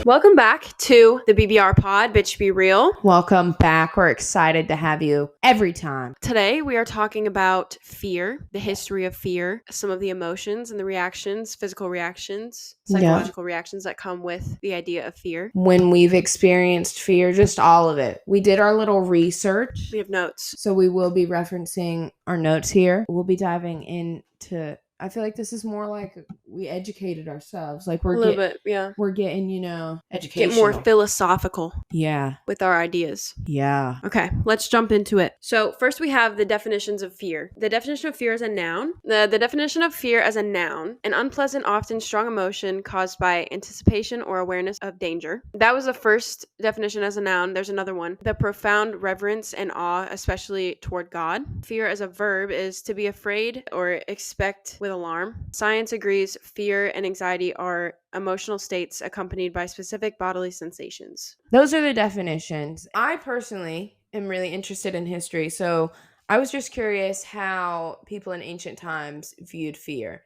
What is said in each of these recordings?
Welcome back to the BBR Pod, Bitch Be Real. Welcome back. We're excited to have you every time. Today we are talking about fear, the history of fear, some of the emotions and the reactions, physical reactions, psychological reactions that come with the idea of fear. When we've experienced fear, just all of it. We did our little research. We have notes. So we will be referencing our notes here. We'll be diving into, I feel like this is more like we educated ourselves. Like we're We're getting, educational. Get more philosophical. Yeah. With our ideas. Yeah. Okay, let's jump into it. So first we have the definitions of fear. The definition of fear as a noun. The definition of fear as a noun, an unpleasant, often strong emotion caused by anticipation or awareness of danger. That was the first definition as a noun. There's another one. The profound reverence and awe, especially toward God. Fear as a verb is to be afraid or expect with alarm. Science agrees fear and anxiety are emotional states accompanied by specific bodily sensations. Those are the definitions. I personally am really interested in history, so I was just curious how people in ancient times viewed fear.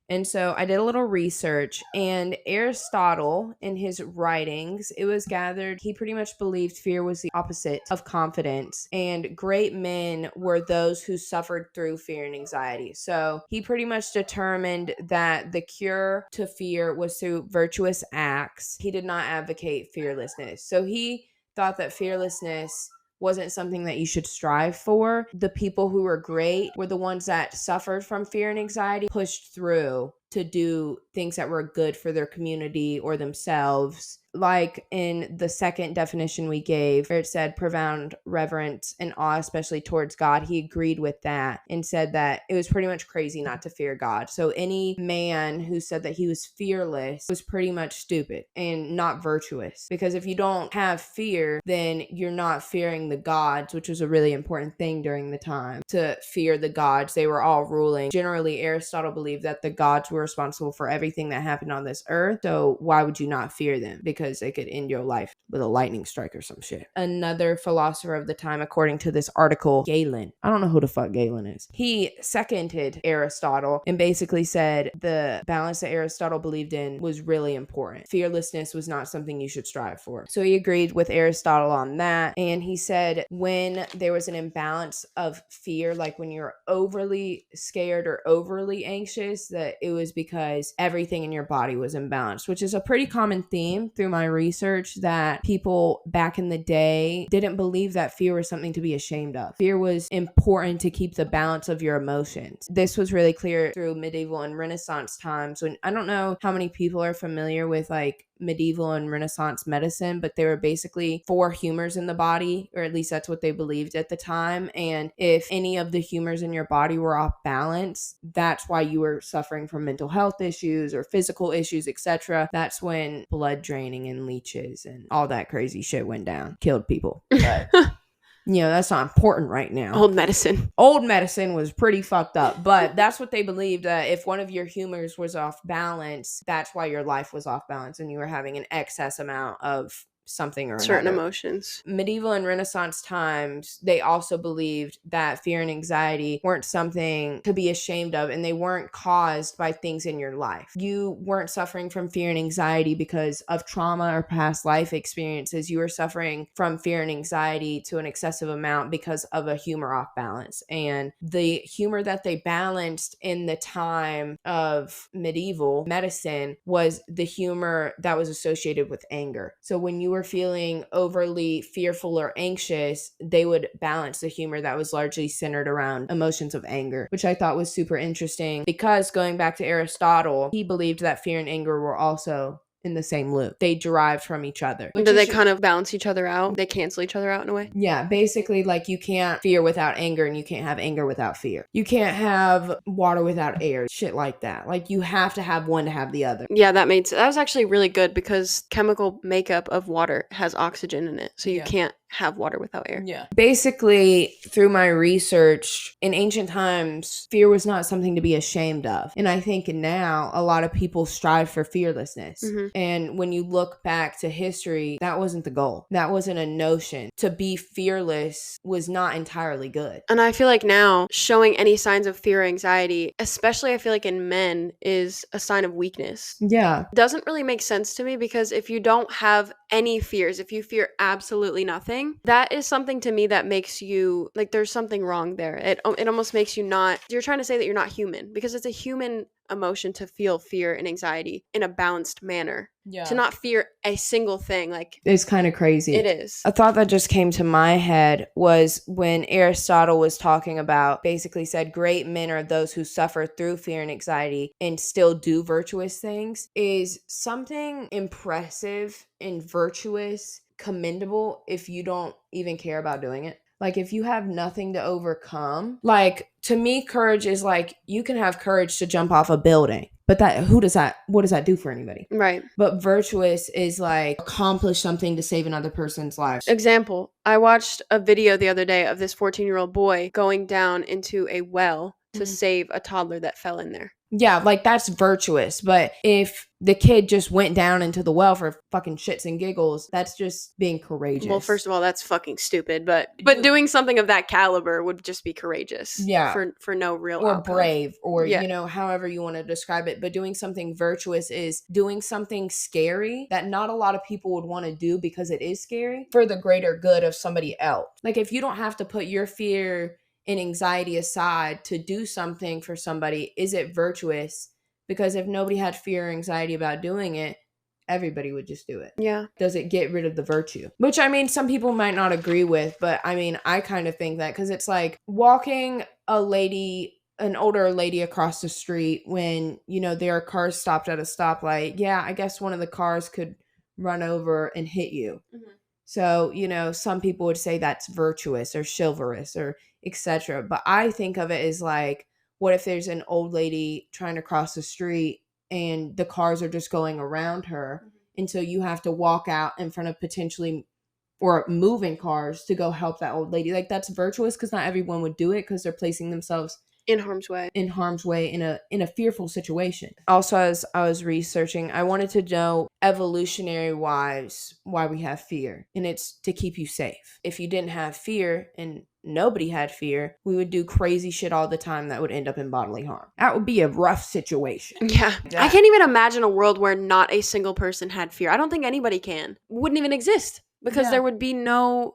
And so I did a little research, and Aristotle, in his writings, it was gathered, he pretty much believed fear was the opposite of confidence, and great men were those who suffered through fear and anxiety. So he pretty much determined that the cure to fear was through virtuous acts. He did not advocate fearlessness. So he thought that fearlessness wasn't something that you should strive for. The people who were great were the ones that suffered from fear and anxiety, pushed through to do things that were good for their community or themselves. Like in the second definition we gave, where it said profound reverence and awe, especially towards God, he agreed with that and said that it was pretty much crazy not to fear God. So any man who said that he was fearless was pretty much stupid and not virtuous. Because if you don't have fear, then you're not fearing the gods, which was a really important thing during the time, to fear the gods. They were all ruling. Generally, Aristotle believed that the gods were responsible for everything that happened on this earth. So why would you not fear them? Because they could end your life with a lightning strike or some shit. Another philosopher of the time, according to this article, Galen. I don't know who the fuck Galen is. He seconded Aristotle and basically said the balance that Aristotle believed in was really important. Fearlessness was not something you should strive for. So he agreed with Aristotle on that. And he said when there was an imbalance of fear, like when you're overly scared or overly anxious, that it was because everything in your body was imbalanced, which is a pretty common theme through my research, that people back in the day didn't believe that fear was something to be ashamed of. Fear was important to keep the balance of your emotions. This was really clear through medieval and Renaissance times. When I don't know how many people are familiar with like medieval and Renaissance medicine, but there were basically 4 humors in the body, or at least that's what they believed at the time. And if any of the humors in your body were off balance, that's why you were suffering from mental health issues or physical issues, etc. That's when blood draining and leeches and all that crazy shit went down, killed people. But that's not important right now. Old medicine was pretty fucked up, but that's what they believed, that if one of your humors was off balance, that's why your life was off balance and you were having an excess amount of something or certain another. Emotions. Medieval and Renaissance times, they also believed that fear and anxiety weren't something to be ashamed of, and they weren't caused by things in your life. You weren't suffering from fear and anxiety because of trauma or past life experiences. You were suffering from fear and anxiety to an excessive amount because of a humor off balance. And the humor that they balanced in the time of medieval medicine was the humor that was associated with anger. So when you were feeling overly fearful or anxious, they would balance the humor that was largely centered around emotions of anger, which I thought was super interesting, because going back to Aristotle, he believed that fear and anger were also in the same loop. They derived from each other. Do they kind of balance each other out? They cancel each other out in a way? Yeah, basically, like you can't fear without anger and you can't have anger without fear. You can't have water without air, shit like that. Like you have to have one to have the other. Yeah, that was actually really good, because chemical makeup of water has oxygen in it. So you can't have water without air. Yeah. Basically, through my research, in ancient times, fear was not something to be ashamed of. And I think now a lot of people strive for fearlessness. Mm-hmm. And when you look back to history, that wasn't the goal. That wasn't a notion. To be fearless was not entirely good. And I feel like now showing any signs of fear or anxiety, especially I feel like in men, is a sign of weakness. Yeah. Doesn't really make sense to me, because if you don't have any fears, if you fear absolutely nothing, that is something to me that makes you, like, there's something wrong there. It almost makes you not, you're trying to say that you're not human, because it's a human emotion to feel fear and anxiety in a balanced manner. Yeah. To not fear a single thing, like, it's kind of crazy. it is. A thought that just came to my head was when Aristotle was talking about, basically said great men are those who suffer through fear and anxiety and still do virtuous things. Is something impressive and virtuous commendable if you don't even care about doing it? Like, if you have nothing to overcome, like, to me, courage is like, you can have courage to jump off a building, but what does that do for anybody? Right. But virtuous is like accomplish something to save another person's life. Example, I watched a video the other day of this 14-year-old boy going down into a well to save a toddler that fell in there. Yeah, like, that's virtuous. But if the kid just went down into the well for fucking shits and giggles, that's just being courageous. Well, first of all, that's fucking stupid, but doing something of that caliber would just be courageous. Yeah. For no real or outcome. brave, or Yeah. however you want to describe it. But doing something virtuous is doing something scary that not a lot of people would want to do because it is scary for the greater good of somebody else. Like, if you don't have to put your fear and anxiety aside to do something for somebody, is it virtuous? Because if nobody had fear or anxiety about doing it, everybody would just do it. Yeah. Does it get rid of the virtue? Which, I mean, some people might not agree with, but I mean, I kind of think that, because it's like walking an older lady across the street when, there are cars stopped at a stoplight. Yeah, I guess one of the cars could run over and hit you. Mm-hmm. So, some people would say that's virtuous or chivalrous or etc. But I think of it as like, what if there's an old lady trying to cross the street and the cars are just going around her? Mm-hmm. And so you have to walk out in front of potentially or moving cars to go help that old lady. Like, that's virtuous, because not everyone would do it, because they're placing themselves in harm's way in a fearful situation. Also, as I was researching, I wanted to know evolutionary wise why we have fear, and it's to keep you safe. If you didn't have fear and nobody had fear, we would do crazy shit all the time that would end up in bodily harm. That would be a rough situation. Yeah. I can't even imagine a world where not a single person had fear. I don't think anybody can. Wouldn't even exist. Because there would be no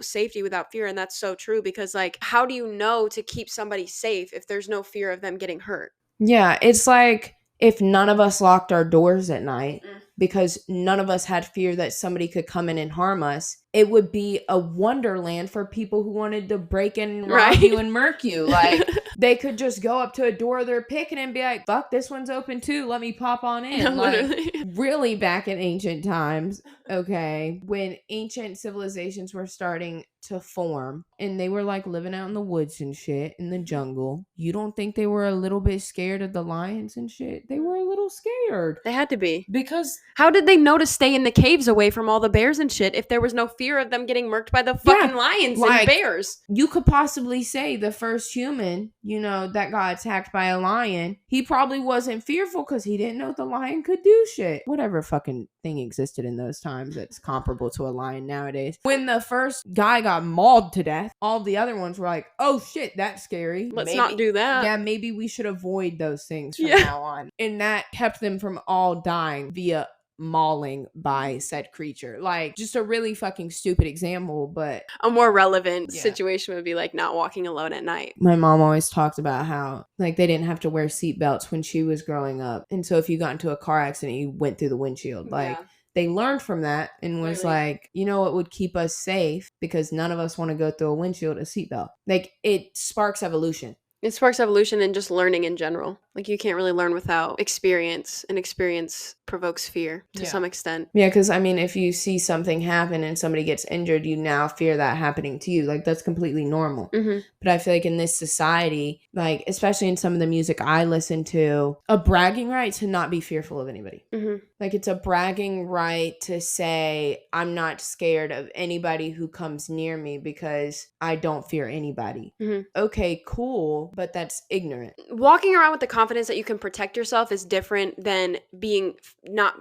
safety without fear. And that's so true, because, like, how do you know to keep somebody safe if there's no fear of them getting hurt? Yeah, it's like if none of us locked our doors at night because none of us had fear that somebody could come in and harm us, it would be a wonderland for people who wanted to break in and rob you and murk you. Like, they could just go up to a door they're picking and be like, fuck, this one's open too, let me pop on in. Like, really back in ancient times, okay, when ancient civilizations were starting to form and they were like living out in the woods and shit in the jungle, you don't think they were a little bit scared of the lions and shit? They were a little scared. They had to be. Because how did they know to stay in the caves away from all the bears and shit if there was no fear of them getting murked by the fucking lions and bears? You could possibly say the first human, that got attacked by a lion, he probably wasn't fearful because he didn't know the lion could do shit. Whatever fucking thing existed in those times that's comparable to a lion nowadays. When the first guy got mauled to death, all the other ones were like, oh shit, that's scary. Let's not do that. Yeah, maybe we should avoid those things from now on. And that kept them from all dying via mauling by said creature. Like, just a really fucking stupid example, but a more relevant situation would be like not walking alone at night. My mom always talked about how, like, they didn't have to wear seatbelts when she was growing up, and so if you got into a car accident, you went through the windshield. Like, they learned from that and was like, what would keep us safe, because none of us want to go through a windshield, a seatbelt. Like, it sparks evolution. It sparks evolution and just learning in general. Like, you can't really learn without experience, and experience provokes fear to some extent. Yeah, because, I mean, if you see something happen and somebody gets injured, you now fear that happening to you. Like, that's completely normal. Mm-hmm. But I feel like in this society, like, especially in some of the music I listen to, a bragging right to not be fearful of anybody. Mm-hmm. Like, it's a bragging right to say, I'm not scared of anybody who comes near me because I don't fear anybody. Mm-hmm. Okay, cool, but that's ignorant. Walking around with the confidence that you can protect yourself is different than being not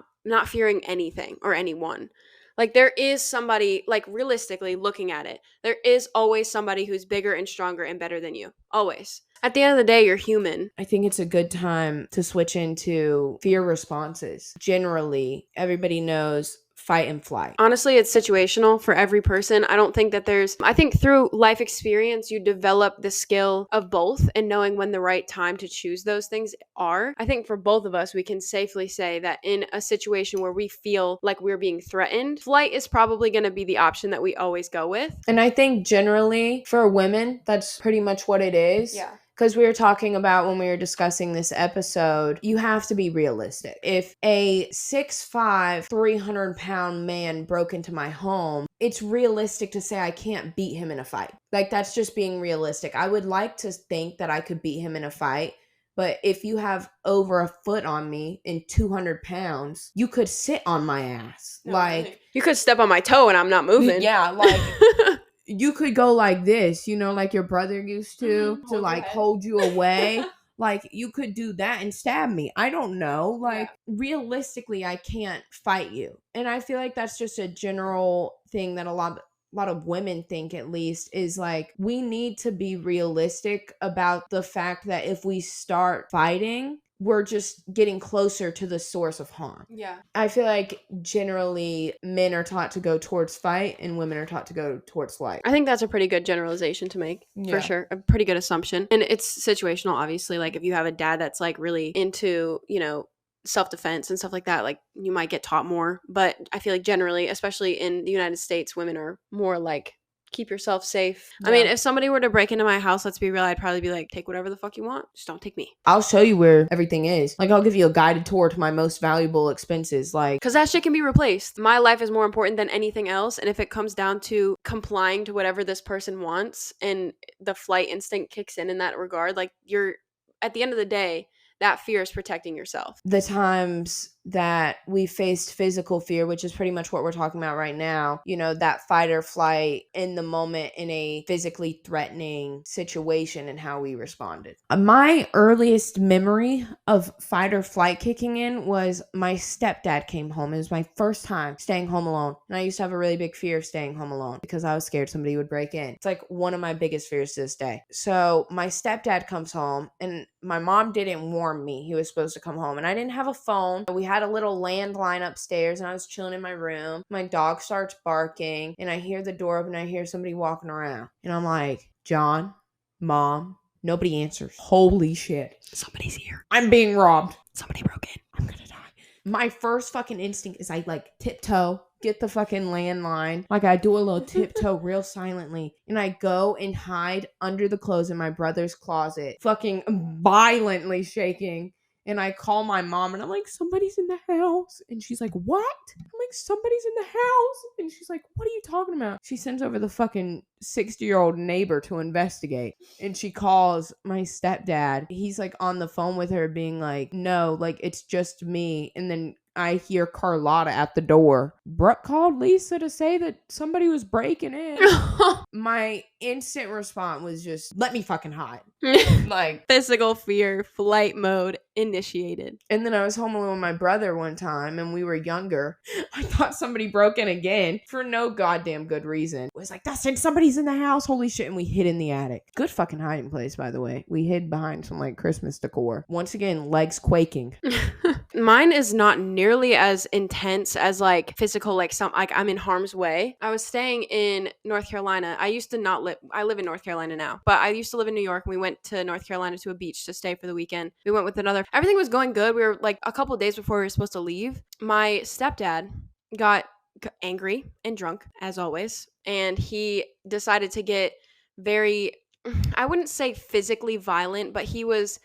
fearing anything or anyone. Like, there is somebody, like, realistically looking at it, there is always somebody who's bigger and stronger and better than you. Always. At the end of the day, you're human. I think it's a good time to switch into fear responses. Generally, everybody knows fight and flight. Honestly, it's situational for every person. I don't think that I think through life experience, you develop the skill of both and knowing when the right time to choose those things are. I think for both of us, we can safely say that in a situation where we feel like we're being threatened, flight is probably going to be the option that we always go with. And I think generally for women, that's pretty much what it is. Yeah. Because we were talking about when we were discussing this episode, you have to be realistic. If a 6'5", 300-pound man broke into my home, it's realistic to say I can't beat him in a fight. Like, that's just being realistic. I would like to think that I could beat him in a fight. But if you have over a foot on me and 200 pounds, you could sit on my ass. No, like, really. You could step on my toe and I'm not moving. Yeah, like... You could go like this, like your brother used to hold you away. Like, you could do that and stab me. I don't know. Like, realistically, I can't fight you. And I feel like that's just a general thing that a lot of women think, at least, is like, we need to be realistic about the fact that if we start fighting, we're just getting closer to the source of harm. Yeah. I feel like generally men are taught to go towards fight and women are taught to go towards flight. I think that's a pretty good generalization to make, for sure. A pretty good assumption. And it's situational, obviously. Like, if you have a dad that's like really into, self-defense and stuff like that, like, you might get taught more. But I feel like generally, especially in the United States, women are more like, keep yourself safe. Yeah. I mean, if somebody were to break into my house, let's be real, I'd probably be like, take whatever the fuck you want. Just don't take me. I'll show you where everything is. Like, I'll give you a guided tour to my most valuable expenses. Like, because that shit can be replaced. My life is more important than anything else. And if it comes down to complying to whatever this person wants and the flight instinct kicks in that regard, like, you're, at the end of the day, that fear is protecting yourself. The times that we faced physical fear, which is pretty much what we're talking about right now, that fight or flight in the moment in a physically threatening situation and how we responded. My earliest memory of fight or flight kicking in was my stepdad came home. It was my first time staying home alone. And I used to have a really big fear of staying home alone because I was scared somebody would break in. It's like one of my biggest fears to this day. So my stepdad comes home and my mom didn't warn me he was supposed to come home. And I didn't have a phone. We had a little landline upstairs and I was chilling in my room. My dog starts barking and I hear the door open and I hear somebody walking around. And I'm like, John, Mom, nobody answers. Holy shit. Somebody's here. I'm being robbed. Somebody broke in. I'm gonna die. My first fucking instinct is I like tiptoe, get the fucking landline. Like, I do a little tiptoe real silently. And I go and hide under the clothes in my brother's closet, fucking violently shaking. And I call my mom and I'm like, somebody's in the house. And she's like, what? I'm like, somebody's in the house. And she's like, what are you talking about? She sends over the fucking 60-year-old neighbor to investigate. And she calls my stepdad. He's like on the phone with her being like, no, like, it's just me. And then I hear Carlotta at the door. Brooke called Lisa to say that somebody was breaking in. My instant response was just, let me fucking hide. Like, physical fear, flight mode initiated. And then I was home alone with my brother one time and we were younger. I thought somebody broke in again for no goddamn good reason. It was like, Dustin, somebody's in the house. Holy shit. And we hid in the attic. Good fucking hiding place, by the way. We hid behind some like Christmas decor. Once again, legs quaking. Mine is not nearly as intense as like physical, like I'm in harm's way. I was staying in North Carolina. I live in North Carolina now, but I used to live in New York. And we went to North Carolina to a beach to stay for the weekend. We went with everything was going good. We were like a couple of days before we were supposed to leave. My stepdad got angry and drunk as always. And he decided to get very, I wouldn't say physically violent, but he was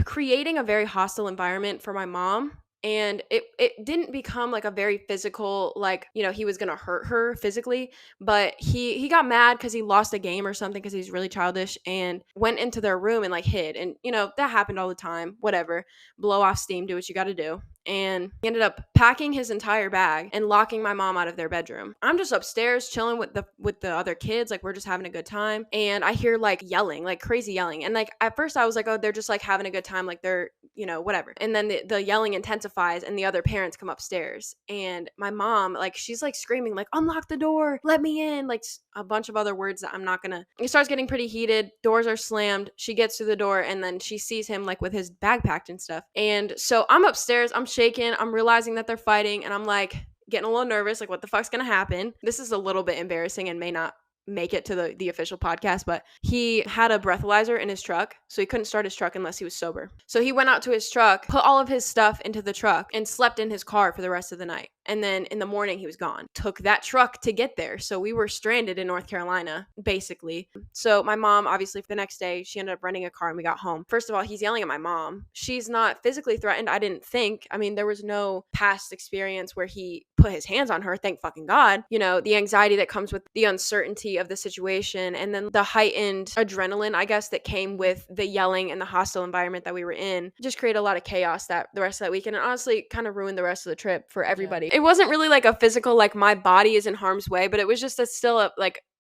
creating a very hostile environment for my mom and it didn't become like a very physical, like, you know, he was gonna hurt her physically, but he got mad because he lost a game or something, because he's really childish, and went into their room and like hid. And you know, that happened all the time. Whatever, blow off steam, do what you got to do. And he ended up packing his entire bag and locking my mom out of their bedroom. I'm just upstairs chilling with the other kids, like we're just having a good time, and I hear like yelling, like crazy yelling. And like at first I was like, oh, they're just like having a good time, like they're, you know, whatever. And then the yelling intensifies and the other parents come upstairs, and my mom, like, she's like screaming like, unlock the door, let me in, like a bunch of other words that I'm not gonna. It starts getting pretty heated, doors are slammed, she gets through the door, and then she sees him like with his bag packed and stuff. And so I'm upstairs, I'm shaking, I'm realizing that they're fighting, and I'm like getting a little nervous, like what the fuck's gonna happen. This is a little bit embarrassing and may not make it to the official podcast, but he had a breathalyzer in his truck, so he couldn't start his truck unless he was sober. So he went out to his truck, put all of his stuff into the truck, and slept in his car for the rest of the night. And then in the morning he was gone. Took that truck to get there, so we were stranded in North Carolina basically. So my mom, obviously, for the next day she ended up renting a car and we got home. First of all, he's yelling at my mom. She's not physically threatened, I didn't think. I mean, there was no past experience where he put his hands on her, thank fucking God. You know, the anxiety that comes with the uncertainty of the situation, and then the heightened adrenaline, I guess, that came with the yelling and the hostile environment that we were in, just created a lot of chaos that the rest of that weekend, and honestly kind of ruined the rest of the trip for everybody. Yeah. It wasn't really like a physical, like my body is in harm's way, but it was just still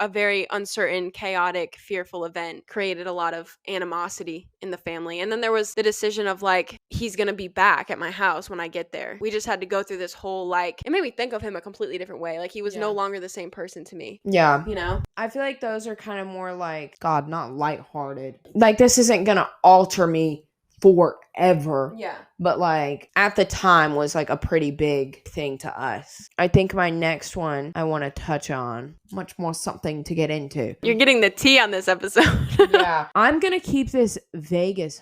a very uncertain, chaotic, fearful event. Created a lot of animosity in the family. And then there was the decision of like, he's gonna be back at my house when I get there. We just had to go through this whole, like, it made me think of him a completely different way. Like, he was no longer the same person to me. Yeah. You know? I feel like those are kind of more like, God, not lighthearted. Like, this isn't gonna alter me forever. Yeah. But like at the time was like a pretty big thing to us. I think my next one I want to touch on, much more something to get into. You're getting the tea on this episode. Yeah. I'm gonna keep this vague as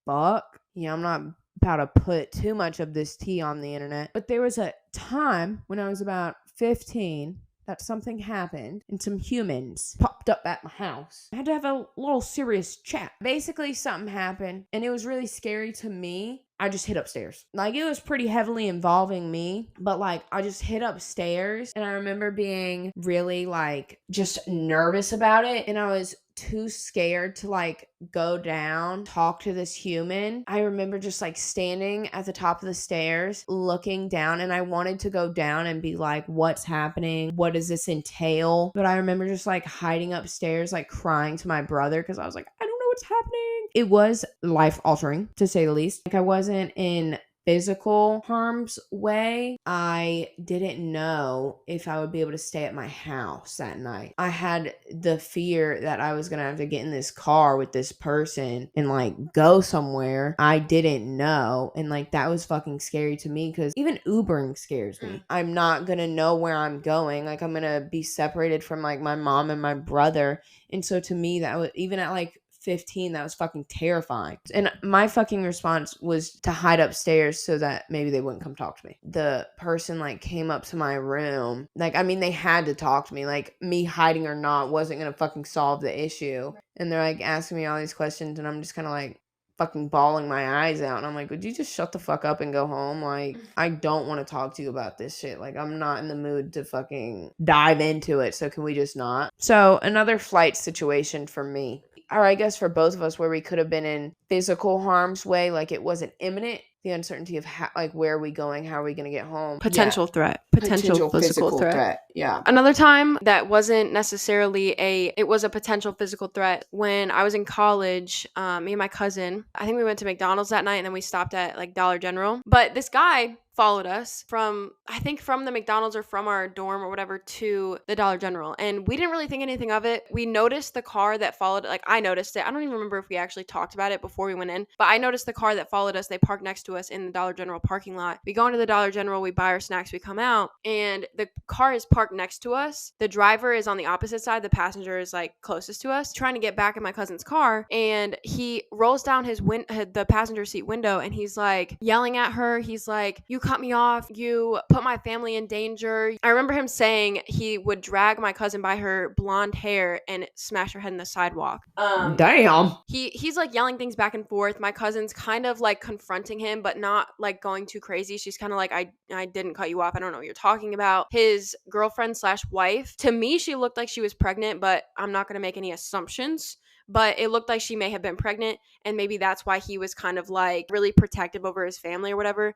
fuck. Yeah, I'm not about to put too much of this tea on the internet. But there was a time when I was about 15 that something happened and some humans popped up at my house. I had to have a little serious chat. Basically, something happened and it was really scary to me. I just hid upstairs. Like, it was pretty heavily involving me, but like I just hid upstairs, and I remember being really like just nervous about it, and I was too scared to like go down, talk to this human. I remember just like standing at the top of the stairs, looking down, and I wanted to go down and be like, what's happening? What does this entail? But I remember just like hiding upstairs, like crying to my brother because I was like, I don't know what's happening. It was life altering, to say the least. Like, I wasn't in physical harm's way. I didn't know if I would be able to stay at my house that night. I had the fear that I was gonna have to get in this car with this person and like go somewhere I didn't know, and like that was fucking scary to me because even Ubering scares me. I'm not gonna know where I'm going. Like, I'm gonna be separated from like my mom and my brother, and so to me that was, even at like 15, that was fucking terrifying. And my fucking response was to hide upstairs so that maybe they wouldn't come talk to me. The person like came up to my room. Like, I mean, they had to talk to me. Like, me hiding or not wasn't gonna fucking solve the issue. And they're like asking me all these questions, and I'm just kind of like fucking bawling my eyes out. And I'm like, would you just shut the fuck up and go home? Like, I don't want to talk to you about this shit. Like, I'm not in the mood to fucking dive into it. So can we just not? So another flight situation for me, or I guess for both of us, where we could have been in physical harm's way, like it wasn't imminent. The uncertainty of like, where are we going? How are we going to get home? Potential threat. Potential physical threat. Yeah. Another time that wasn't necessarily it was a potential physical threat when I was in college. Me and my cousin, I think we went to McDonald's that night, and then we stopped at like Dollar General. But this guy followed us from the McDonald's or from our dorm or whatever to the Dollar General. And we didn't really think anything of it. We noticed the car that followed, like I noticed it. I don't even remember if we actually talked about it before we went in, but I noticed the car that followed us. They parked next to us in the Dollar General parking lot. We go into the Dollar General, we buy our snacks, we come out, and the car is parked next to us. The driver is on the opposite side. The passenger is like closest to us, trying to get back in my cousin's car. And he rolls down the passenger seat window, and he's like yelling at her. He's like, you cut me off. You put my family in danger. I remember him saying he would drag my cousin by her blonde hair and smash her head in the sidewalk. Damn. He's like yelling things back and forth. My cousin's kind of like confronting him, but not like going too crazy. She's kind of like, I didn't cut you off. I don't know what you're talking about. His girlfriend / wife, to me, she looked like she was pregnant, but I'm not going to make any assumptions. But it looked like she may have been pregnant, and maybe that's why he was kind of like really protective over his family or whatever.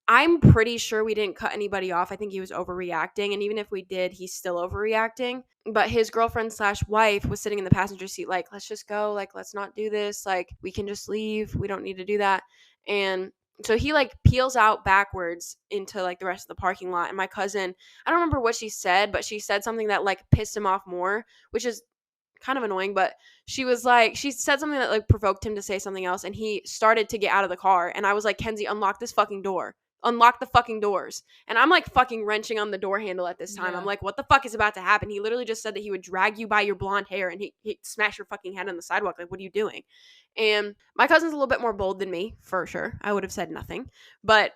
I'm pretty sure we didn't cut anybody off. I think he was overreacting. And even if we did, he's still overreacting. But his girlfriend / wife was sitting in the passenger seat, like, let's just go. Like, let's not do this. Like, we can just leave. We don't need to do that. And so he like peels out backwards into like the rest of the parking lot. And my cousin, I don't remember what she said, but she said something that like pissed him off more, which is kind of annoying. But she said something that like provoked him to say something else. And he started to get out of the car. And I was like, Kenzie, unlock this fucking door. Unlock the fucking doors. And I'm like fucking wrenching on the door handle at this time. Yeah. I'm like, what the fuck is about to happen? He literally just said that he would drag you by your blonde hair and he smash your fucking head on the sidewalk. Like, what are you doing? And my cousin's a little bit more bold than me, for sure. I would have said nothing. But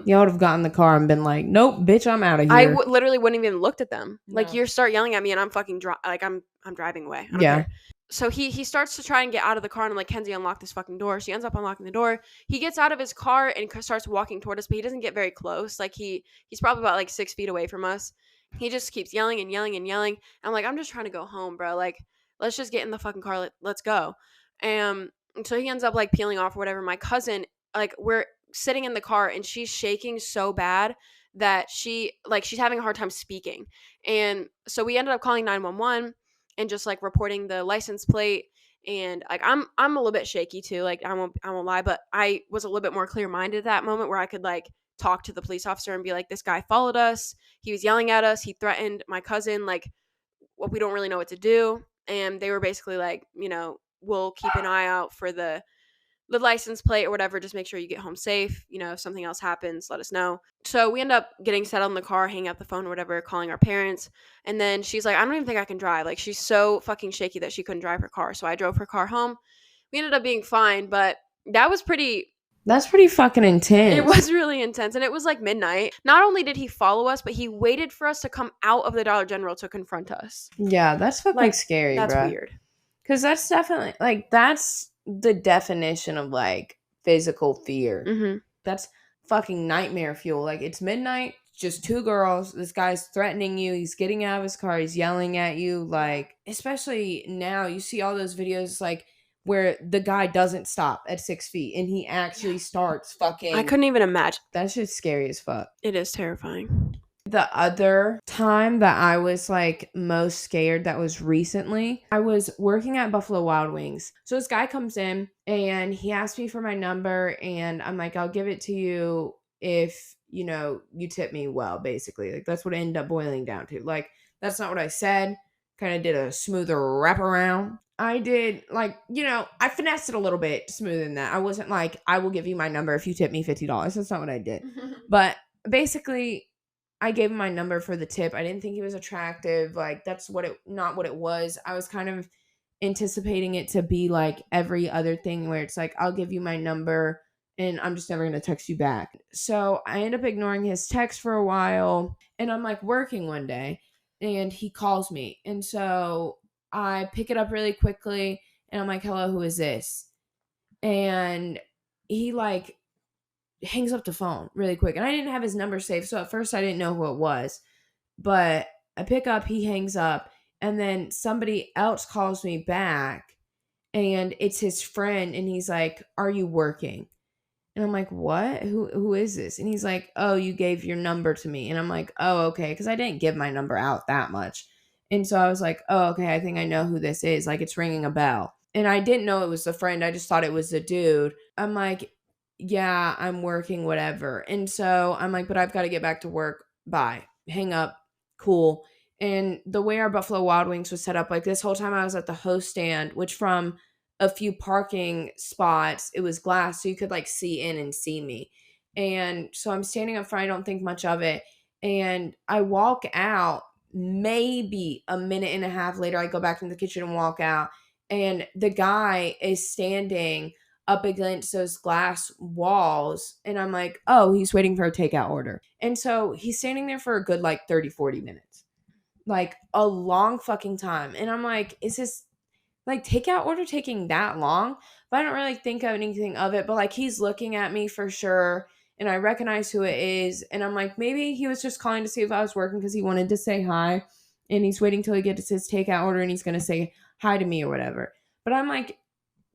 y'all would have gotten in the car and been like, nope, bitch, I'm out of here. I literally wouldn't even looked at them. No. Like, you start yelling at me and I'm fucking I'm driving away. I don't care. So he starts to try and get out of the car, and I'm like, Kenzie, unlock this fucking door. She ends up unlocking the door. He gets out of his car and starts walking toward us, but he doesn't get very close. Like, he's probably about like 6 feet away from us. He just keeps yelling and yelling and yelling. I'm like, I'm just trying to go home, bro. Like, let's just get in the fucking car. Let's go. And so he ends up like peeling off or whatever. My cousin, like, we're sitting in the car and she's shaking so bad that she's having a hard time speaking. And so we ended up calling 911 and just like reporting the license plate. And like I'm a little bit shaky too, like I won't lie, but I was a little bit more clear-minded at that moment where I could like talk to the police officer and be like, this guy followed us, he was yelling at us, he threatened my cousin, like, what, we don't really know what to do. And they were basically like, you know, we'll keep an eye out for the license plate or whatever, just make sure you get home safe. You know, if something else happens, let us know. So we end up getting settled in the car, hanging up the phone or whatever, calling our parents. And then she's like, I don't even think I can drive. Like, she's so fucking shaky that she couldn't drive her car. So I drove her car home. We ended up being fine, but that's pretty fucking intense. It was really intense. And it was like midnight. Not only did he follow us, but he waited for us to come out of the Dollar General to confront us. Yeah, that's fucking like, scary, that's bro. Weird. Because that's definitely, like, that's the definition of, like, physical fear. Mm-hmm. That's fucking nightmare fuel. Like, it's midnight, just two girls. This guy's threatening you. He's getting out of his car. He's yelling at you. Like, especially now, you see all those videos, like, where the guy doesn't stop at 6 feet and he actually starts fucking... I couldn't even imagine. That shit's scary as fuck. It is terrifying. The other time that I was like most scared, that was recently, I was working at Buffalo Wild Wings. So this guy comes in and he asked me for my number and I'm like, I'll give it to you if, you know, you tip me well, basically. Like, that's what it ended up boiling down to. Like, that's not what I said. Kind of did a smoother wraparound. I did, like, you know, I finessed it a little bit smoother than that. I wasn't like, I will give you my number if you tip me $50. That's not what I did. But basically, I gave him my number for the tip. I didn't think he was attractive. Like, that's not what it was. I was kind of anticipating it to be like every other thing where it's like, I'll give you my number and I'm just never going to text you back. So I end up ignoring his text for a while and I'm like working one day and he calls me. And so I pick it up really quickly and I'm like, hello, who is this? And he like hangs up the phone really quick. And I didn't have his number saved. So at first I didn't know who it was. But I pick up, he hangs up. And then somebody else calls me back. And it's his friend. And he's like, are you working? And I'm like, what? Who is this? And he's like, oh, you gave your number to me. And I'm like, oh, okay. Because I didn't give my number out that much. And so I was like, oh, okay. I think I know who this is. Like, it's ringing a bell. And I didn't know it was the friend. I just thought it was the dude. I'm like, yeah, I'm working, whatever. And so I'm like, but I've got to get back to work. Bye. Hang up. Cool. And the way our Buffalo Wild Wings was set up, like this whole time I was at the host stand, which from a few parking spots, it was glass. So you could like see in and see me. And so I'm standing up front. I don't think much of it. And I walk out, maybe a minute and a half later, I go back into the kitchen and walk out. And the guy is standing up against those glass walls. And I'm like, oh, he's waiting for a takeout order. And so he's standing there for a good like 30, 40 minutes. Like a long fucking time. And I'm like, is this like takeout order taking that long? But I don't really think of anything of it. But like he's looking at me for sure. And I recognize who it is. And I'm like, maybe he was just calling to see if I was working because he wanted to say hi. And he's waiting till he gets his takeout order and he's going to say hi to me or whatever. But I'm like,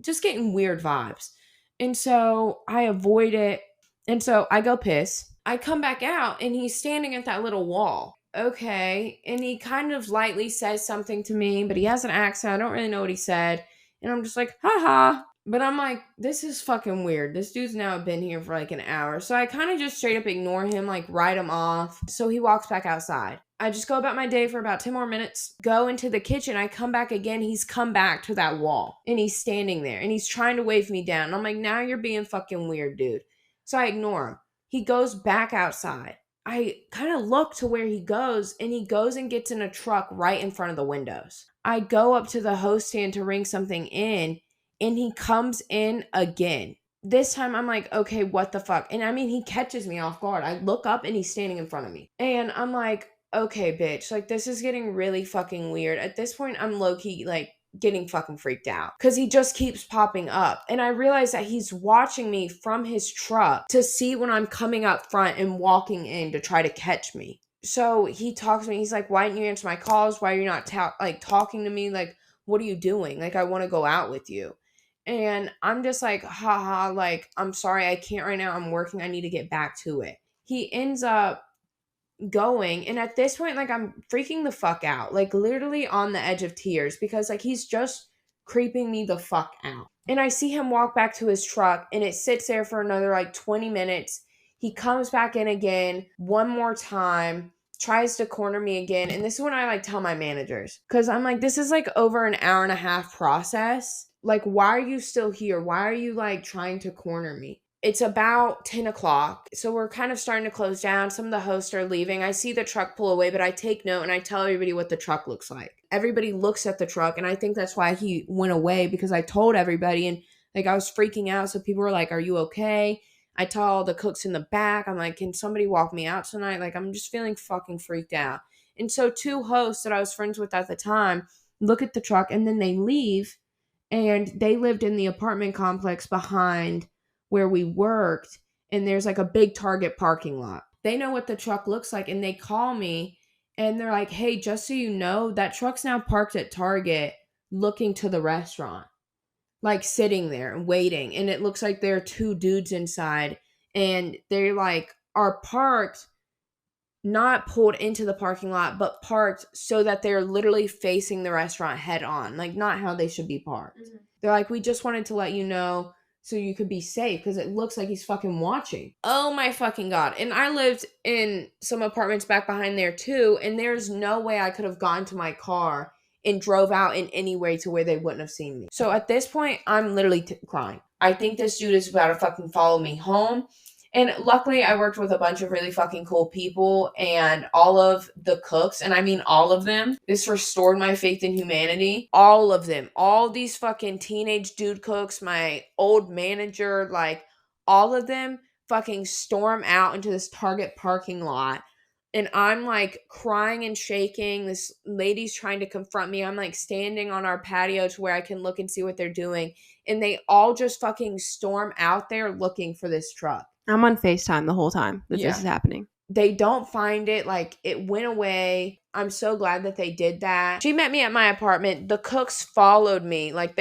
just getting weird vibes. And so I avoid it. And so I go piss. I come back out and he's standing at that little wall. Okay. And he kind of lightly says something to me, but he has an accent. I don't really know what he said. And I'm just like, haha. But I'm like, this is fucking weird. This dude's now been here for like an hour. So I kind of just straight up ignore him, like write him off. So he walks back outside. I just go about my day for about 10 more minutes, go into the kitchen. I come back again. He's come back to that wall and he's standing there and he's trying to wave me down. And I'm like, now you're being fucking weird, dude. So I ignore him. He goes back outside. I kind of look to where he goes and he goes and gets in a truck right in front of the windows. I go up to the host stand to ring something in and he comes in again. This time I'm like, okay, what the fuck? And I mean, he catches me off guard. I look up and he's standing in front of me. And I'm like, okay, bitch, like this is getting really fucking weird. At this point, I'm low-key like getting fucking freaked out because he just keeps popping up. And I realize that he's watching me from his truck to see when I'm coming up front and walking in to try to catch me. So he talks to me. He's like, why didn't you answer my calls? Why are you not talking to me? Like, what are you doing? Like, I want to go out with you. And I'm just like, haha, like, I'm sorry, I can't right now. I'm working. I need to get back to it. He ends up going, and at this point, like, I'm freaking the fuck out, like literally on the edge of tears because like he's just creeping me the fuck out. And I see him walk back to his truck and it sits there for another like 20 minutes. He comes back in again one more time, tries to corner me again. And this is when I like tell my managers, because I'm like, this is like over an hour and a half process. Like, why are you still here? Why are you like trying to corner me? It's about 10 o'clock, so we're kind of starting to close down. Some of the hosts are leaving. I see the truck pull away, but I take note and I tell everybody what the truck looks like. Everybody looks at the truck, and I think that's why he went away, because I told everybody, and like I was freaking out, so people were like, are you okay? I tell all the cooks in the back, I'm like, can somebody walk me out tonight? Like, I'm just feeling fucking freaked out. And so 2 hosts that I was friends with at the time look at the truck, and then they leave, and they lived in the apartment complex behind where we worked, and there's like a big Target parking lot. They know what the truck looks like, and they call me and they're like, hey, just so you know, that truck's now parked at Target looking to the restaurant, like sitting there and waiting. And it looks like there are 2 dudes inside, and they like are parked, not pulled into the parking lot, but parked so that they're literally facing the restaurant head on, like not how they should be parked. Mm-hmm. They're like, we just wanted to let you know so you could be safe, because it looks like he's fucking watching. Oh my fucking God. And I lived in some apartments back behind there too, and there's no way I could have gone to my car and drove out in any way to where they wouldn't have seen me. So at this point, I'm literally crying. I think this dude is about to fucking follow me home. And luckily, I worked with a bunch of really fucking cool people, and all of the cooks, and I mean all of them, this restored my faith in humanity. All of them, all these fucking teenage dude cooks, my old manager, like all of them fucking storm out into this Target parking lot. And I'm like crying and shaking. This lady's trying to confront me. I'm like standing on our patio to where I can look and see what they're doing. And they all just fucking storm out there looking for this truck. I'm on FaceTime the whole time that this is happening. They don't find it. Like, it went away. I'm so glad that they did that. She met me at my apartment. The cooks followed me. Like,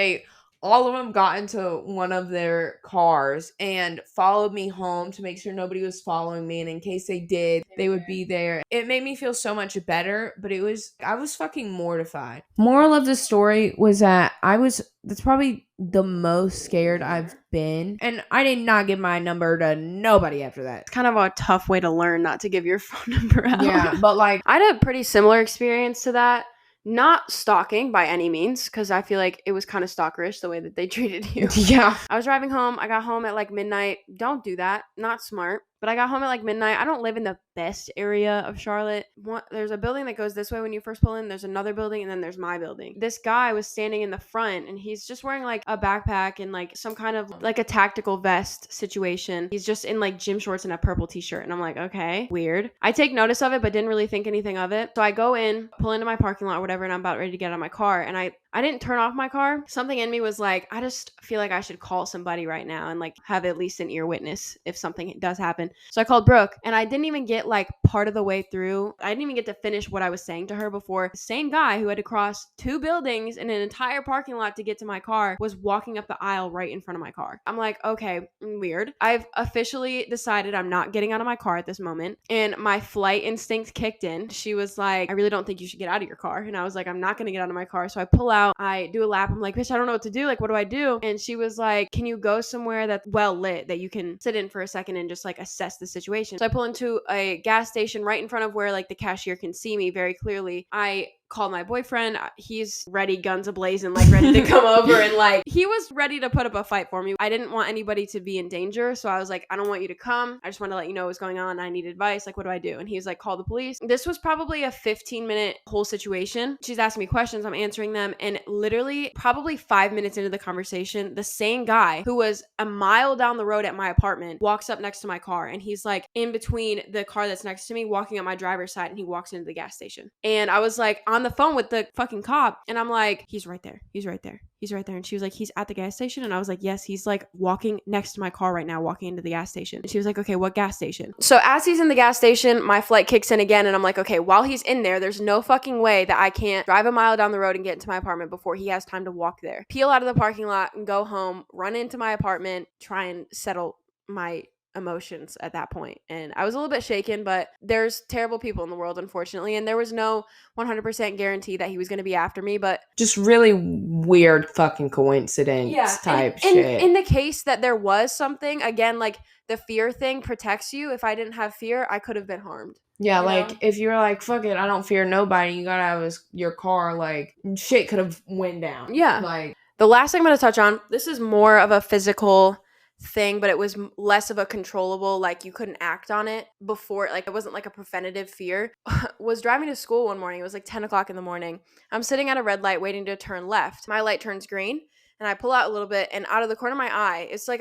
all of them got into one of their cars and followed me home to make sure nobody was following me. And in case they did, they would be there. It made me feel so much better, but I was fucking mortified. Moral of the story was that that's probably the most scared I've been. And I did not give my number to nobody after that. It's kind of a tough way to learn not to give your phone number out. Yeah, but like, I had a pretty similar experience to that. Not stalking by any means, because I feel like it was kind of stalkerish the way that they treated you. Yeah. I was driving home. I got home at like midnight. Don't do that. Not smart. But But I got home at like midnight. I don't live in the best area of Charlotte. There's a building that goes this way when you first pull in. There's another building, and then there's my building. This guy was standing in the front, and he's just wearing like a backpack and like some kind of like a tactical vest situation. He's just in like gym shorts and a purple t-shirt. And I'm like, okay, weird. I take notice of it, but didn't really think anything of it. So I go in, pull into my parking lot or whatever, and I'm about ready to get out of my car. And I didn't turn off my car. Something in me was like, I just feel like I should call somebody right now and like have at least an ear witness if something does happen. So I called Brooke, and I didn't even get like part of the way through. I didn't even get to finish what I was saying to her before the same guy who had to cross 2 buildings and an entire parking lot to get to my car was walking up the aisle right in front of my car. I'm like, okay, weird. I've officially decided I'm not getting out of my car at this moment. And my flight instinct kicked in. She was like, I really don't think you should get out of your car. And I was like, I'm not going to get out of my car. So I pull out, I do a lap. I'm like, bitch, I don't know what to do. Like, what do I do? And she was like, can you go somewhere that's well lit that you can sit in for a second and just like assess the situation? So I pull into a gas station right in front of where like the cashier can see me very clearly. I called my boyfriend. He's ready, guns ablazing, like ready to come over, and like he was ready to put up a fight for me. I didn't want anybody to be in danger, so I was like, I don't want you to come. I just want to let you know what's going on. I need advice. Like, what do I do? And he's like, call the police. This was probably a 15-minute whole situation. She's asking me questions, I'm answering them, and literally probably 5 minutes into the conversation, the same guy who was a mile down the road at my apartment walks up next to my car, and he's like in between the car that's next to me, walking up my driver's side, and he walks into the gas station. And I was like on the phone with the fucking cop, and I'm like, he's right there, he's right there, he's right there. And she was like, he's at the gas station. And I was like, yes, he's like walking next to my car right now, walking into the gas station. And she was like, okay, what gas station? So as he's in the gas station, my flight kicks in again, and I'm like, okay, while he's in there's no fucking way that I can't drive a mile down the road and get into my apartment before he has time to walk there, peel out of the parking lot and go home, run into my apartment, try and settle my emotions at that point. And I was a little bit shaken, but there's terrible people in the world, unfortunately, and there was no 100% guarantee that he was going to be after me, but just really weird fucking coincidence type shit. In the case that there was something, again, like the fear thing protects you. If I didn't have fear, I could have been harmed. Yeah, like if you're like, fuck it, I don't fear nobody, you gotta have your car, like shit could have went down. Yeah. Like the last thing I'm going to touch on, this is more of a physical thing, but it was less of a controllable, like you couldn't act on it before, like it wasn't like a preventative fear. Was driving to school one morning. It was like 10 o'clock in the morning. I'm sitting at a red light waiting to turn left. My light turns green, and I pull out a little bit, and out of the corner of my eye, it's like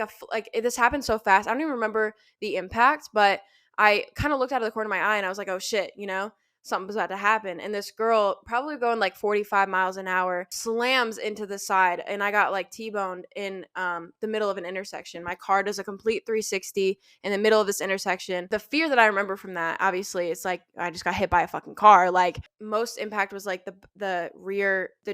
this happened so fast. I don't even remember the impact, but I kind of looked out of the corner of my eye, and I was like, oh shit, something was about to happen. And this girl, probably going like 45 miles an hour, slams into the side, and I got like T-boned in the middle of an intersection. My car does a complete 360 in the middle of this intersection. The fear that I remember from that, obviously, it's like I just got hit by a fucking car. Like most impact was like the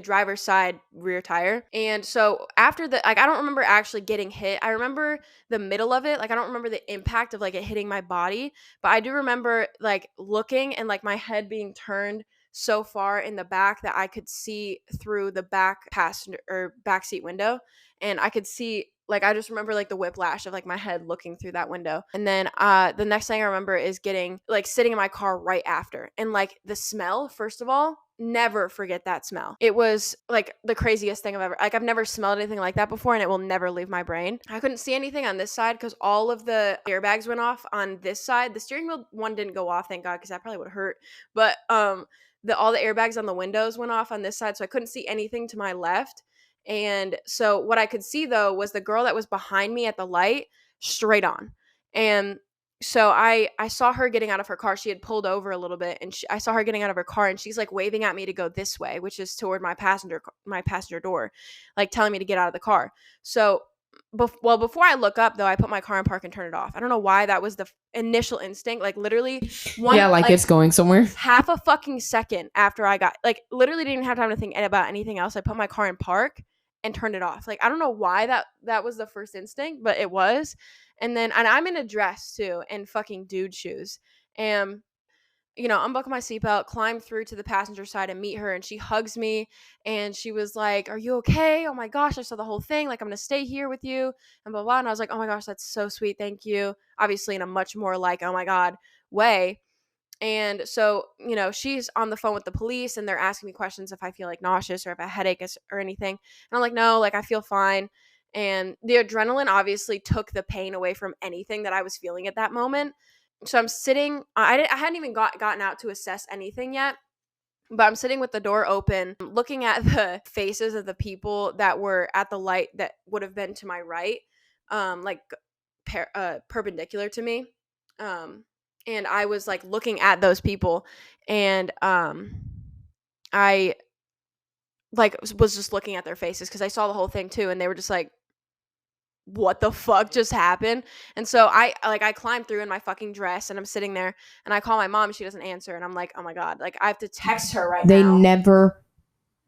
driver's side rear tire. And so after I don't remember actually getting hit. I remember the middle of it. Like I don't remember the impact of like it hitting my body, but I do remember like looking and like my head being turned so far in the back that I could see through the back passenger or backseat window, and I could see, like, I just remember like the whiplash of like my head looking through that window. And then the next thing I remember is getting like sitting in my car right after, and like the smell, first of all, never forget that smell. It was like the craziest thing I've never smelled anything like that before, and it will never leave my brain. I couldn't see anything on this side because all of the airbags went off on this side. The steering wheel one didn't go off, thank God, because that probably would hurt. But all the airbags on the windows went off on this side, so I couldn't see anything to my left. And so what I could see though was the girl that was behind me at the light straight on. And so I saw her getting out of her car. She had pulled over a little bit, and I saw her getting out of her car, and she's like waving at me to go this way, which is toward my passenger door, like telling me to get out of the car. So before I look up though, I put my car in park and turn it off. I don't know why that was the initial instinct. Like literally it's going somewhere. Half a fucking second after I got, like, literally didn't have time to think about anything else. I put my car in park and turned it off. Like, I don't know why that was the first instinct, but it was. And I'm in a dress too, and fucking dude shoes. And unbuckle my seatbelt, climb through to the passenger side and meet her, and she hugs me, and she was like, "Are you okay? Oh my gosh, I saw the whole thing. Like, I'm gonna stay here with you," and blah blah. And I was like, "Oh my gosh, that's so sweet. Thank you." Obviously, in a much more like, "Oh my God" way. And so, she's on the phone with the police, and they're asking me questions if I feel like nauseous or if I have a headache or anything. And I'm like, no, like I feel fine. And the adrenaline obviously took the pain away from anything that I was feeling at that moment. So I'm sitting, I hadn't even gotten out to assess anything yet, but I'm sitting with the door open, looking at the faces of the people that were at the light that would have been to my right, like perpendicular to me. And I was like looking at those people, and I like was just looking at their faces because I saw the whole thing too, and they were just like, what the fuck just happened? And so I climbed through in my fucking dress, and I'm sitting there, and I call my mom, and she doesn't answer, and I'm like, oh my god, like I have to text her right now. They never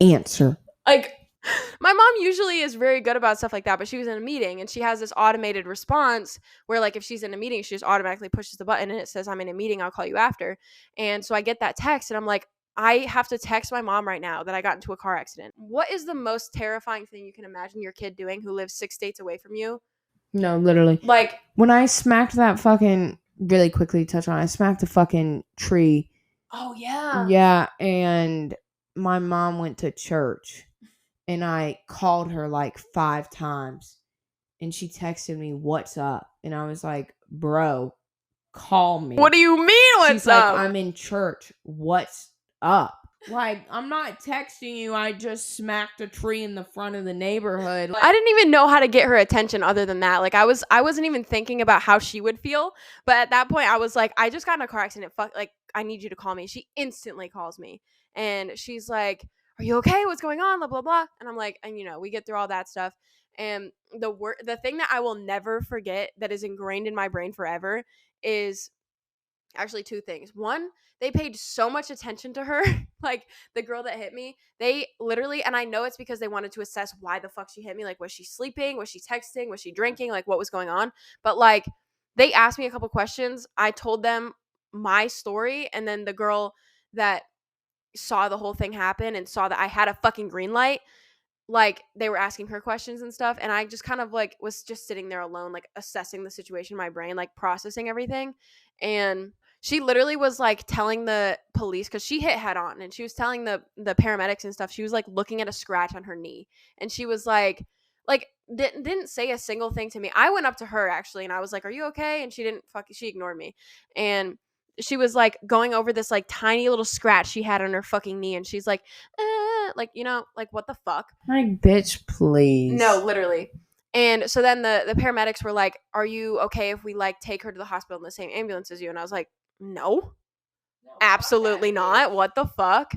answer. Like, my mom usually is very good about stuff like that, but she was in a meeting, and she has this automated response where, like, if she's in a meeting, she just automatically pushes the button and it says, I'm in a meeting, I'll call you after. And so I get that text, and I'm like, I have to text my mom right now that I got into a car accident. What is the most terrifying thing you can imagine your kid doing who lives 6 states away from you? No, literally. Like, when I smacked that fucking, really quickly touch on, I smacked the fucking tree. Oh, yeah. Yeah, and my mom went to church, and I called her like 5 times, and she texted me, what's up? And I was like, bro, call me. What do you mean, what's She's up? like, I'm in church. What's up? Like, I'm not texting you. I just smacked a tree in the front of the neighborhood. I didn't even know how to get her attention other than that. Like, I wasn't even thinking about how she would feel. But at that point, I was like, I just got in a car accident. Fuck, like, I need you to call me. She instantly calls me. And she's like, are you okay? What's going on? Blah, blah, blah. And I'm like, and we get through all that stuff. And the thing that I will never forget that is ingrained in my brain forever is actually 2 things. One, they paid so much attention to her. Like, the girl that hit me, they literally, and I know it's because they wanted to assess why the fuck she hit me. Like, was she sleeping? Was she texting? Was she drinking? Like, what was going on? But like, they asked me a couple questions. I told them my story, and then the girl that saw the whole thing happen and saw that I had a fucking green light, like, they were asking her questions and stuff, and I just kind of like was just sitting there alone, like assessing the situation in my brain, like processing everything. And she literally was like telling the police, because she hit head on, and she was telling the paramedics and stuff, she was like looking at a scratch on her knee, and she was like didn't say a single thing to me. I went up to her actually, and I was like, are you okay? And she ignored me. And she was like going over this like tiny little scratch she had on her fucking knee, and she's like, like, like, what the fuck? Like, bitch, please. No, literally. And so then the paramedics were like, are you okay if we like take her to the hospital in the same ambulance as you? And I was like, no, absolutely not. What the fuck?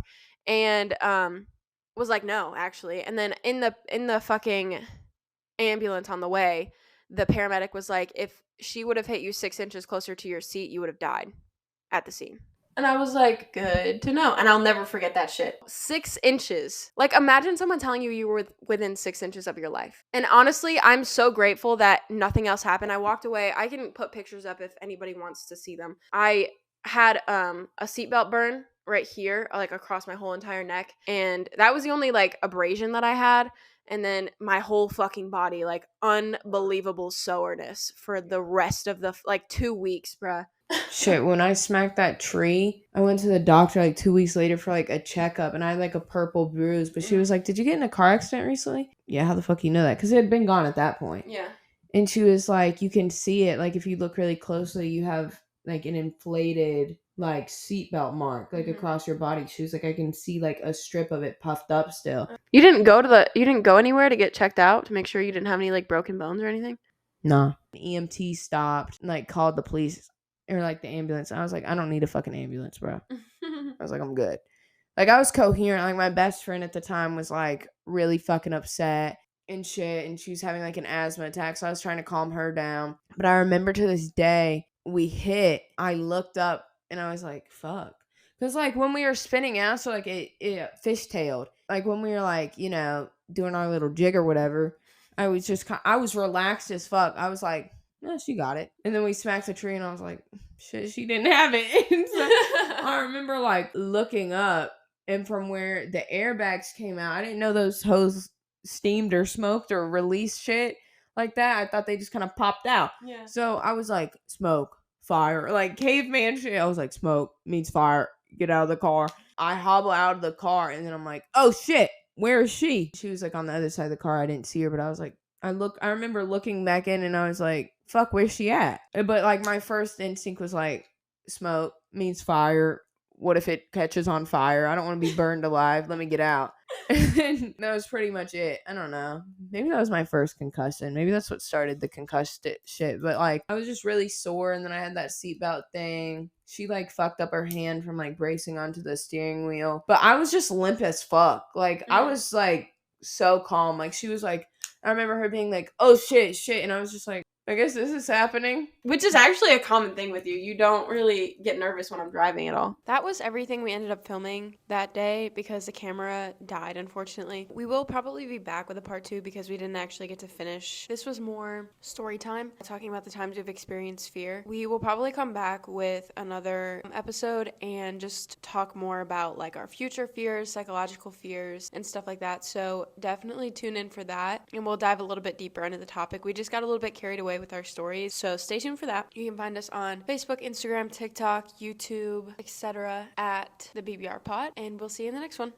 And was like, no, actually. And then in the fucking ambulance on the way, the paramedic was like, if she would have hit you 6 inches closer to your seat, you would have died at the scene. And I was like, good to know. And I'll never forget that shit. 6 inches. Like, imagine someone telling you were within 6 inches of your life. And honestly, I'm so grateful that nothing else happened. I walked away. I can put pictures up if anybody wants to see them. I had a seatbelt burn right here, like across my whole entire neck. And that was the only like abrasion that I had. And then my whole fucking body, like unbelievable soreness for the rest of the like 2 weeks, bruh. Shit, when I smacked that tree, I went to the doctor like 2 weeks later for like a checkup, and I had like a purple bruise, but she was like, did you get in a car accident recently? Yeah, how the fuck you know that? Because it had been gone at that point. Yeah. And she was like, you can see it, like if you look really closely, you have like an inflated like seatbelt mark like across your body. She was like, I can see like a strip of it puffed up still. You didn't go anywhere to get checked out to make sure you didn't have any like broken bones or anything? No. The EMT stopped, like called the police or like the ambulance. I was like, I don't need a fucking ambulance, bro. I was like, I'm good. Like, I was coherent. Like, my best friend at the time was like really fucking upset and shit, and she was having like an asthma attack, so I was trying to calm her down. But I remember to this day, we hit, I looked up and I was like, fuck. Because like when we were spinning out, so like it fishtailed. Like when we were like, doing our little jig or whatever, I was relaxed as fuck. I was like, no, she got it. And then we smacked the tree, and I was like, shit, she didn't have it. And so I remember like looking up, and from where the airbags came out, I didn't know those hose steamed or smoked or released shit like that. I thought they just kind of popped out. Yeah. So I was like, smoke, fire, like caveman shit. I was like, smoke means fire. Get out of the car. I hobble out of the car, and then I'm like, oh shit, where is she? She was like on the other side of the car. I didn't see her, but I was like, I remember looking back in and I was like, fuck, where's she at? But like my first instinct was like, smoke means fire. What if it catches on fire? I don't want to be burned alive. Let me get out. And that was pretty much it. I don't know. Maybe that was my first concussion. Maybe that's what started the concussed shit. But like, I was just really sore, and then I had that seatbelt thing. She like fucked up her hand from like bracing onto the steering wheel. But I was just limp as fuck. Like, I was like so calm. Like, she was like, I remember her being like, oh shit. And I was just like, I guess this is happening. Which is actually a common thing with you. You don't really get nervous when I'm driving at all. That was everything we ended up filming that day because the camera died, unfortunately. We will probably be back with a part 2 because we didn't actually get to finish. This was more story time, talking about the times we've experienced fear. We will probably come back with another episode and just talk more about like our future fears, psychological fears, and stuff like that. So definitely tune in for that, and we'll dive a little bit deeper into the topic. We just got a little bit carried away with our stories, so stay tuned for that. You can find us on Facebook, Instagram, TikTok, YouTube, etc. at the BBR Pod, and we'll see you in the next one.